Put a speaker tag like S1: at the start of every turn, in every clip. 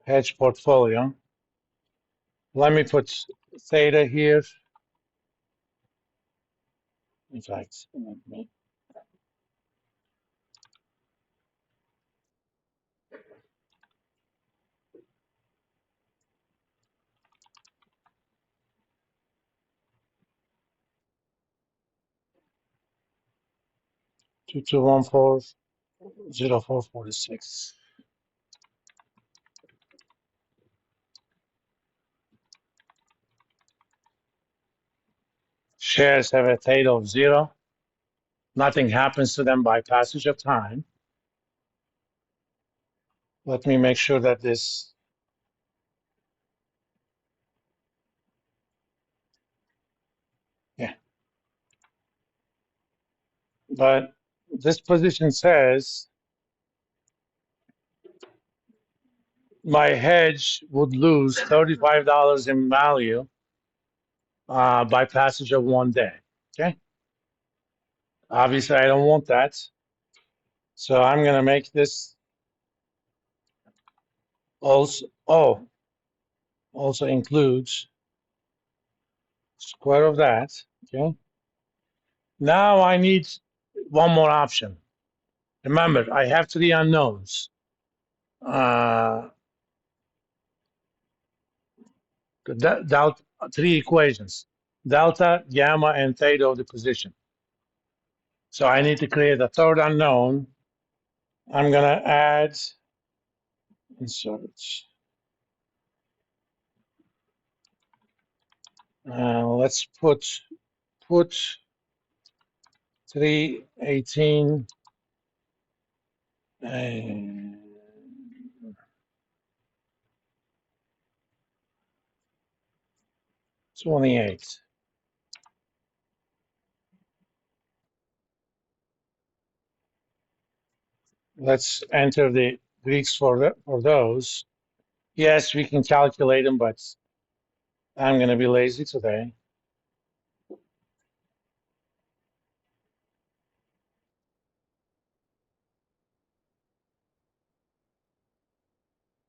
S1: hedge portfolio. Let me put theta here. In fact, let me. Two two one four 0446. Shares have a theta of 0. Nothing happens to them by passage of time. Let me make sure that this, yeah. But this position says my hedge would lose $35 in value by passage of 1 day. Okay. Obviously, I don't want that. So I'm going to make this also includes square of that. Okay. Now I need one more option. Remember, I have 3 unknowns. Delta, 3 equations: delta, gamma, and theta of the position. So I need to create a third unknown. I'm going to add insert. Let's put 318 and 28. Let's enter the Greeks for those. Yes, we can calculate them, but I'm going to be lazy today.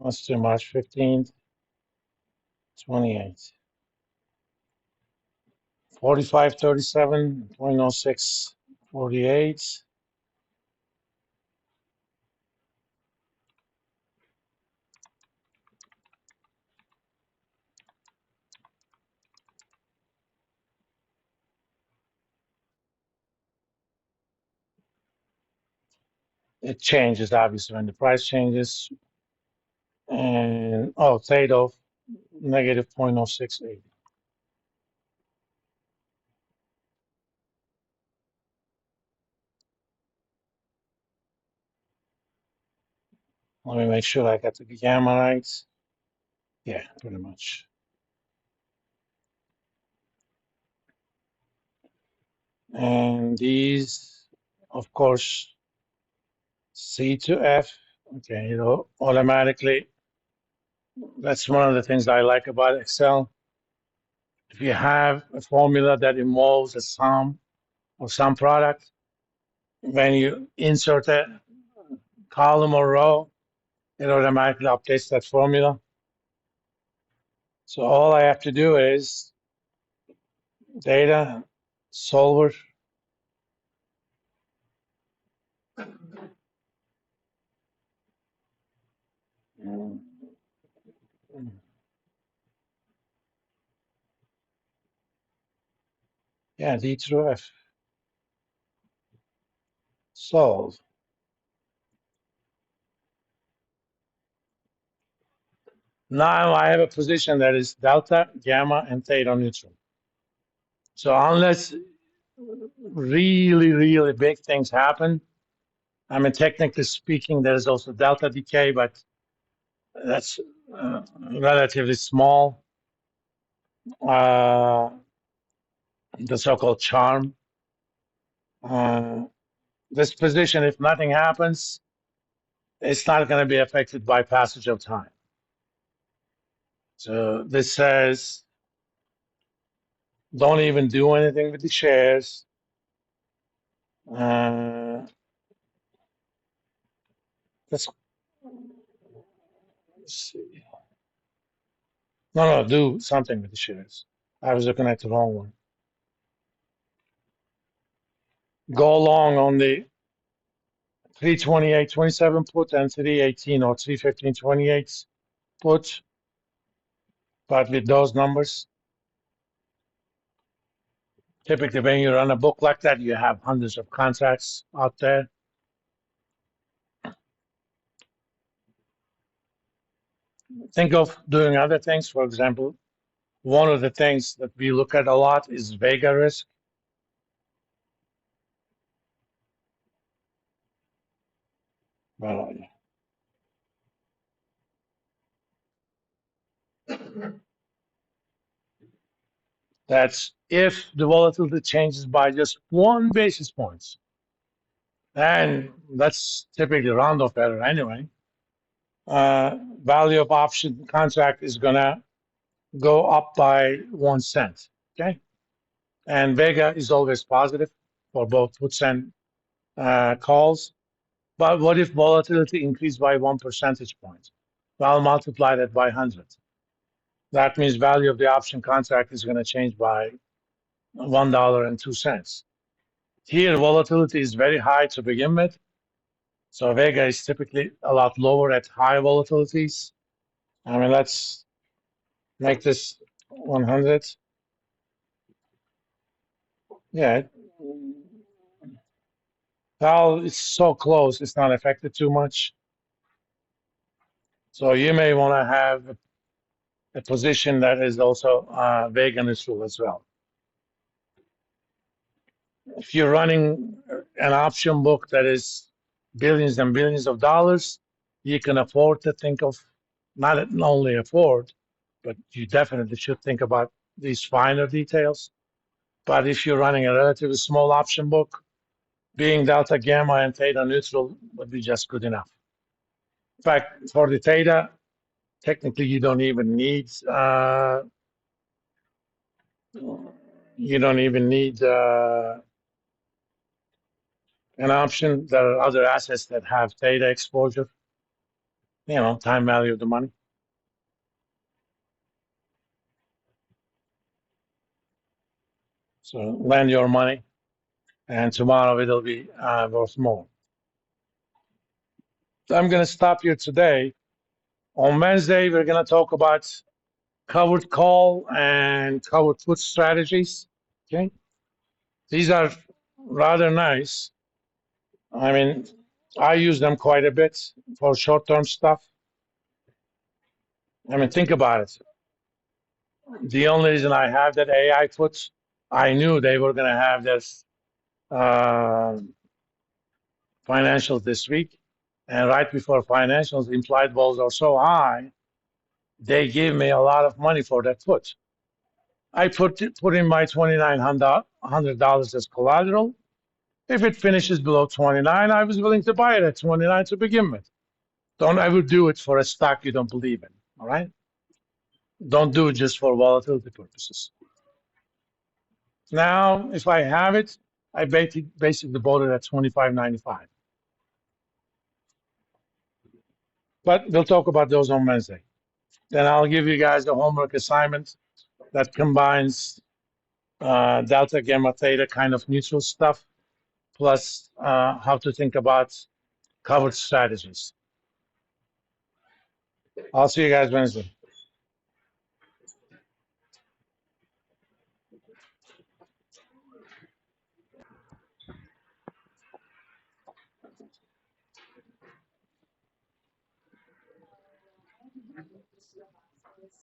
S1: Let's do March 15th, 28. 45, 37, 0.06, 48. It changes, obviously, when the price changes. And, theta of negative 0.068. Let me make sure I got the gamma right. Yeah, pretty much. And these, of course, C to F. Okay, automatically. That's one of the things I like about Excel. If you have a formula that involves a sum of some product, when you insert a column or row, it automatically updates that formula. So all I have to do is data, solver, yeah, D through F, solve. Now I have a position that is delta, gamma, and theta neutral. So unless really, really big things happen, I mean, technically speaking, there's also delta decay, but that's relatively small. The so-called charm. This position, if nothing happens, it's not going to be affected by passage of time. So this says, don't even do anything with the shares. Let's see. No, do something with the shares. I was looking at the wrong one. Go long on the 328.27 put and 318 or 315.28 put, but with those numbers, typically when you run a book like that, you have hundreds of contracts out there. Think of doing other things. For example, one of the things that we look at a lot is Vega risk. Well, that's if the volatility changes by just 1 basis point. And that's typically round-off error anyway. Value of option contract is gonna go up by 1 cent. Okay, and Vega is always positive for both puts and calls. But what if volatility increased by 1 percentage point? Well, multiply that by 100. That means value of the option contract is going to change by $1.02. Here, volatility is very high to begin with. So Vega is typically a lot lower at high volatilities. I mean, let's make this 100. Yeah, well, it's so close, it's not affected too much. So you may want to have a position that is also Vega neutral as well. If you're running an option book that is billions and billions of dollars, you can afford to think of, not only afford, but you definitely should think about these finer details. But if you're running a relatively small option book, being delta, gamma, and theta neutral would be just good enough. In fact, for the theta, technically you don't even need an option. There are other assets that have theta exposure. Time value of the money. So lend your money, and tomorrow it'll be worth more. So I'm going to stop here today. On Wednesday, we're going to talk about covered call and covered put strategies. Okay, these are rather nice. I mean, I use them quite a bit for short-term stuff. I mean, think about it. The only reason I have that AI puts, I knew they were going to have this financials this week, and right before financials, implied vols are so high, they gave me a lot of money for that put. I put in my $2,900 as collateral. If it finishes below 29, I was willing to buy it at 29 to begin with. Don't ever do it for a stock you don't believe in. All right? Don't do it just for volatility purposes. Now, if I have it, I basically bought it at 25.95. But we'll talk about those on Wednesday. Then I'll give you guys a homework assignment that combines delta, gamma, theta kind of neutral stuff, plus how to think about covered strategies. I'll see you guys Wednesday.